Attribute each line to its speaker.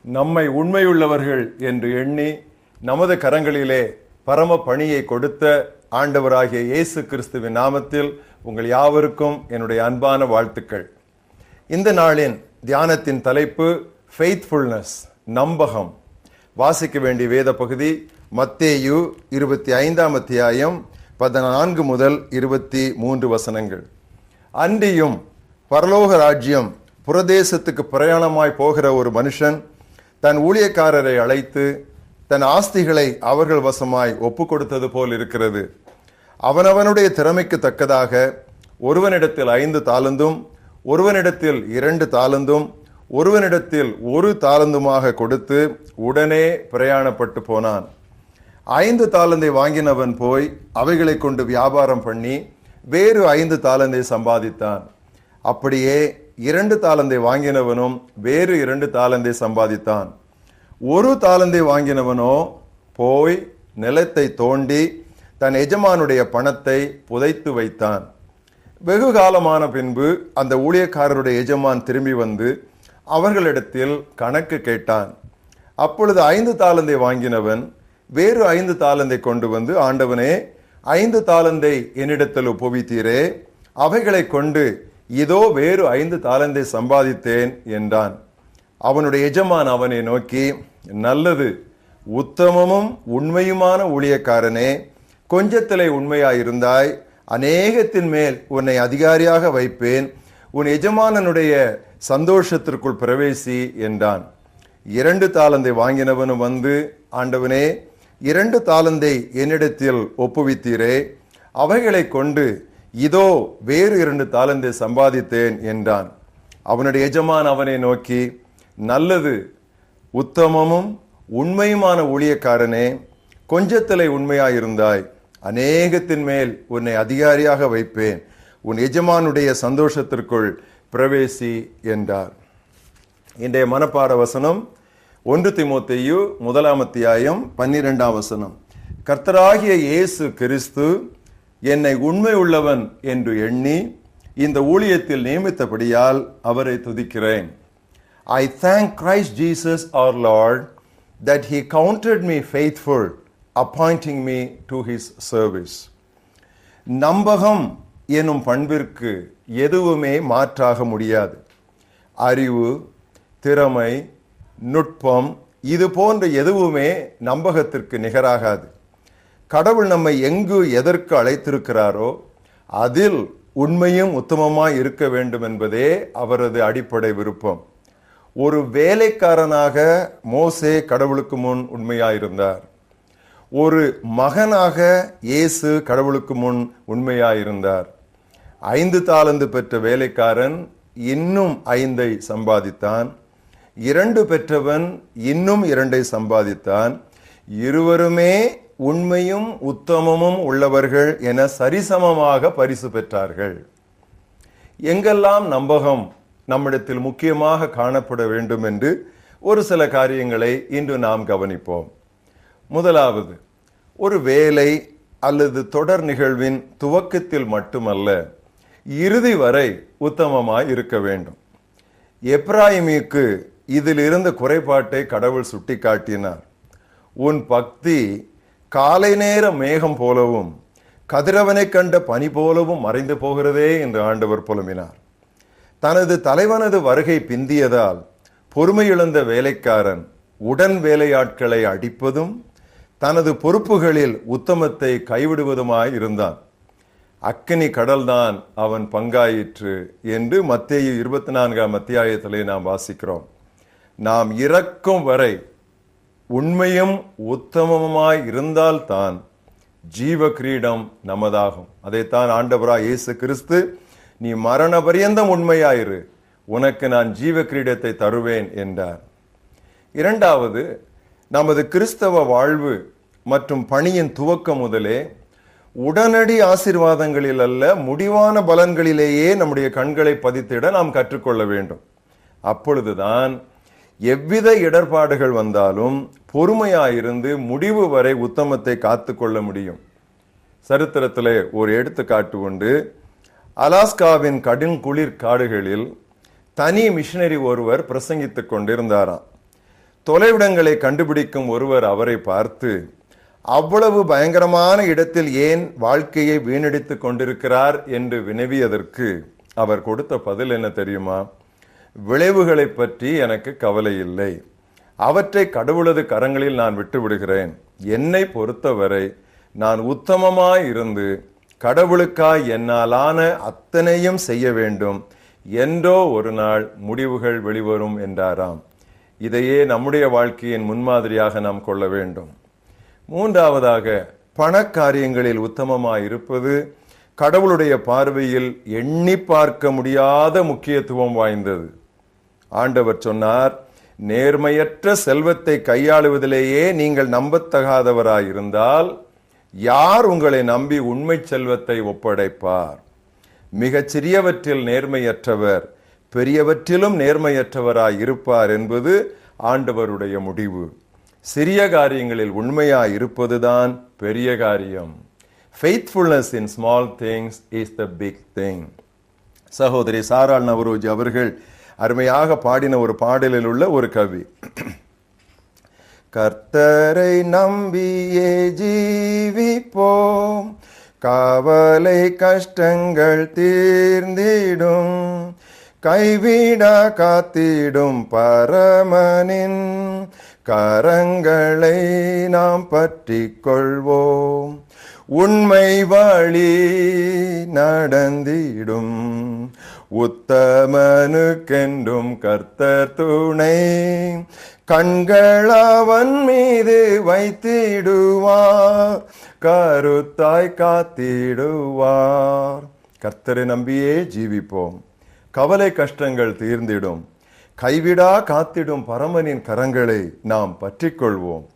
Speaker 1: நம்மை உண்மையுள்ளவர்கள் என்று எண்ணி நமது கரங்களிலே பரம பணியை கொடுத்த ஆண்டவராகிய இயேசு கிறிஸ்துவின் நாமத்தில் உங்கள் யாவருக்கும் என்னுடைய அன்பான வாழ்த்துக்கள். இந்த நாளின் தியானத்தின் தலைப்பு ஃபெய்த்ஃபுல்னஸ், நம்பகம். வாசிக்க வேண்டிய வேத பகுதி மத்தேயு 25ஆம் அத்தியாயம் 14 முதல் 23 வசனங்கள். அன்றியும் பரலோக ராஜ்யம் புரதேசத்துக்கு பிரயாணமாய் போகிற ஒரு மனுஷன் தன் ஊழியக்காரரை அழைத்து தன் ஆஸ்திகளை அவர்கள் வசமாய் ஒப்பு கொடுத்தது போல் இருக்கிறது. அவனவனுடைய திறமைக்கு தக்கதாக ஒருவனிடத்தில் 5 தாலந்தும், ஒருவனிடத்தில் 2 தாலந்தும், ஒருவனிடத்தில் 1 தாலந்துமாக கொடுத்து உடனே பிரயாணப்பட்டு போனான். 5 தாலந்தை வாங்கினவன் போய் அவைகளை கொண்டு வியாபாரம் பண்ணி வேறு 5 தாலந்தை சம்பாதித்தான். அப்படியே 2 தாலந்தை வாங்கினவனும் வேறு 2 தாலந்தை சம்பாதித்தான். 1 தாலந்தை வாங்கினவனோ போய் நிலத்தை தோண்டி தன் எஜமானுடைய பணத்தை புதைத்து வைத்தான். வெகு காலமான பின்பு அந்த ஊழியக்காரருடைய எஜமான் திரும்பி வந்து அவர்களிடத்தில் கணக்கு கேட்டான். அப்பொழுது 5 தாலந்தை வாங்கினவன் வேறு 5 தாலந்தை கொண்டு வந்து, ஆண்டவனே, 5 தாலந்தை என்னிடத்தில் ஒப்புவித்தீரே, அவைகளை கொண்டு இதோ வேறு 5 தாலந்தை சம்பாதித்தேன் என்றான். அவனுடைய எஜமான் அவனை நோக்கி, நல்லது, உத்தமமும் உண்மையுமான ஊழியக்காரனே, கொஞ்சத்திலே உண்மையாயிருந்தாய், அநேகத்தின் மேல் உன்னை அதிகாரியாக வைப்பேன், உன் எஜமானனுடைய சந்தோஷத்திற்குள் பிரவேசி என்றான். 2 தாலந்தை வாங்கினவனும் வந்து, ஆண்டவனே, 2 தாலந்தை என்னிடத்தில் ஒப்புவித்தீரே, அவைகளை கொண்டு இதோ வேறு 2 தாலந்தை சம்பாதித்தேன் என்றான். அவனுடைய எஜமான் அவனை நோக்கி, நல்லது, உத்தமமும் உண்மையுமான ஊழியக்காரனே, கொஞ்சத்திலே உண்மையாயிருந்தாய், அநேகத்தின் மேல் உன்னை அதிகாரியாக வைப்பேன், உன் எஜமானுடைய சந்தோஷத்திற்குள் பிரவேசி என்றார். இன்றைய மனப்பாட வசனம் 1 தீமோத்தேயு 1ஆம் அத்தியாயம் 12ஆம் வசனம். கர்த்தராகிய இயேசு கிறிஸ்து என்னை உண்மை உள்ளவன் என்று எண்ணி இந்த ஊழியத்தில் நியமித்தபடியால் அவரை துதிக்கிறேன். I thank Christ Jesus our Lord that he counted me faithful, appointing me to his service. நம்பகம் எனும் பண்பிற்கு எதுவுமே மாற்றாக முடியாது. அறிவு, திறமை, நுட்பம் இது போன்ற எதுவுமே நம்பகத்திற்கு நிகராகாது. கடவுள் நம்மை எங்கு எதற்கு அழைத்திருக்கிறாரோ அதில் உண்மையும் உத்தமமாய் இருக்க வேண்டும் என்பதே அவரது அடிப்படை விருப்பம். ஒரு வேலைக்காரனாக மோசே கடவுளுக்கு முன் உண்மையாயிருந்தார். ஒரு மகனாக இயேசு கடவுளுக்கு முன் உண்மையாயிருந்தார். 5 தாலந்து பெற்ற வேலைக்காரன் இன்னும் 5ஐ சம்பாதித்தான். 2 பெற்றவன் இன்னும் 2ஐ சம்பாதித்தான். இருவருமே உண்மையும் உத்தமமும் உள்ளவர்கள் என சரிசமமாக பரிசு பெற்றார்கள். எங்கெல்லாம் நம்பகம் நம்மிடத்தில் முக்கியமாக காணப்பட வேண்டும் என்று ஒரு சில காரியங்களை இன்று நாம் கவனிப்போம். முதலாவது, ஒரு வேலை அல்லது தொடர் நிகழ்வின் துவக்கத்தில் மட்டுமல்ல, இறுதி வரை உத்தமமாய் இருக்க வேண்டும். எப்ராயிமுக்கு இதில் இருந்த குறைபாட்டை கடவுள் சுட்டிக்காட்டினார். உன் பக்தி காலை நேர மேகம் போலவும் கதிரவனை கண்ட பனி போலவும் மறைந்து போகிறதே என்று ஆண்டவர் புலம்பினார். தனது தலைவனது வருகை பிந்தியதால் பொறுமையிழந்த வேலைக்காரன் உடன் வேலையாட்களை அடிப்பதும் தனது பொறுப்புகளில் உத்தமத்தை கைவிடுவதுமாய் இருந்தான். அக்கினி கடல்தான் அவன் பங்காயிற்று என்று மத்தேயு 24ஆம் அத்தியாயத்திலே நாம் வாசிக்கிறோம். நாம் இறக்கும் வரை உண்மையும் உத்தமமாய் இருந்தால்தான் ஜீவ கிரீடம் நமதாகும். அதைத்தான் ஆண்டவராய் இயேசு கிறிஸ்து, நீ மரண பரியந்தம் உண்மையாயிரு, உனக்கு நான் ஜீவ கிரீடத்தை தருவேன் என்றார். இரண்டாவது, நமது கிறிஸ்தவ வாழ்வு மற்றும் பணியின் துவக்கம் முதலே உடனடி ஆசீர்வாதங்களில் அல்ல, முடிவான பலன்களிலேயே நம்முடைய கண்களை பதித்திட நாம் கற்றுக்கொள்ள வேண்டும். அப்பொழுதுதான் எவ்வித இடர்பாடுகள் வந்தாலும் பொறுமையாயிருந்து முடிவு வரை உத்தமத்தை காத்து கொள்ள முடியும். சரித்திரத்திலே ஒரு எடுத்துக்காட்டு உண்டு. அலாஸ்காவின் கடும் குளிர் காடுகளில் தனி மிஷனரி ஒருவர் பிரசங்கித்துக் கொண்டிருந்தாராம். தொலைவிடங்களை கண்டுபிடிக்கும் ஒருவர் அவரை பார்த்து, அவ்வளவு பயங்கரமான இடத்தில் ஏன் வாழ்க்கையை வீணடித்துக் கொண்டிருக்கிறார் என்று வினவியதற்கு அவர் கொடுத்த பதில் என்ன தெரியுமா? விளைவுகளை பற்றி எனக்கு கவலை இல்லை, அவற்றை கடவுளது கரங்களில் நான் விட்டு விடுகிறேன். என்னை பொறுத்தவரை நான் உத்தமமாய் இருந்து கடவுளுக்காய் என்னாலான அத்தனையும் செய்ய வேண்டும் என்றோ ஒரு நாள் முடிவுகள் வெளிவரும் என்றாராம். இதையே நம்முடைய வாழ்க்கையின் முன்மாதிரியாக நாம் கொள்ள வேண்டும். மூன்றாவதாக, பணக்காரியங்களில் உத்தமமாய் இருப்பது கடவுளுடைய பார்வையில் எண்ணி பார்க்க முடியாத முக்கியத்துவம் வாய்ந்தது. ஆண்டவர் சொன்னார், நேர்மையற்ற செல்வத்தை கையாளுவதிலேயே நீங்கள் நம்பத்தகாதவராயிருந்தால் யார் உங்களை நம்பி உண்மை செல்வத்தை ஒப்படைப்பார்? மிகச் சிறியவற்றில் நேர்மையற்றவர் பெரியவற்றிலும் நேர்மையற்றவராய் இருப்பார் என்பது ஆண்டவருடைய முடிவு. சிறிய காரியங்களில் உண்மையாய் இருப்பதுதான் பெரிய காரியம். Faithfulness in small things is the big thing. சகோதரி சாராள் நவரோஜி அவர்கள் அருமையாக பாடின ஒரு பாடலில் உள்ள ஒரு கவி. கர்த்தரை நம்பியே ஜீவிப்போம், கவலை கஷ்டங்கள் தீர்ந்திடும், கைவிடா காத்திடும் பரமனின் கரங்களை நாம் பற்றி கொள்வோம். உண்மை வழி நடந்திடும் உத்தமனுக்கென்றும் கர்த்தர் துணை, கண்களவன் மீது வைத்திடுவார், கருத்தாய் காத்திடுவார். கர்த்தரை நம்பியே ஜீவிப்போம், கவலை கஷ்டங்கள் தீர்ந்திடும், கைவிடா காத்திடும் பரமனின் கரங்களை நாம் பற்றிக்கொள்வோம்.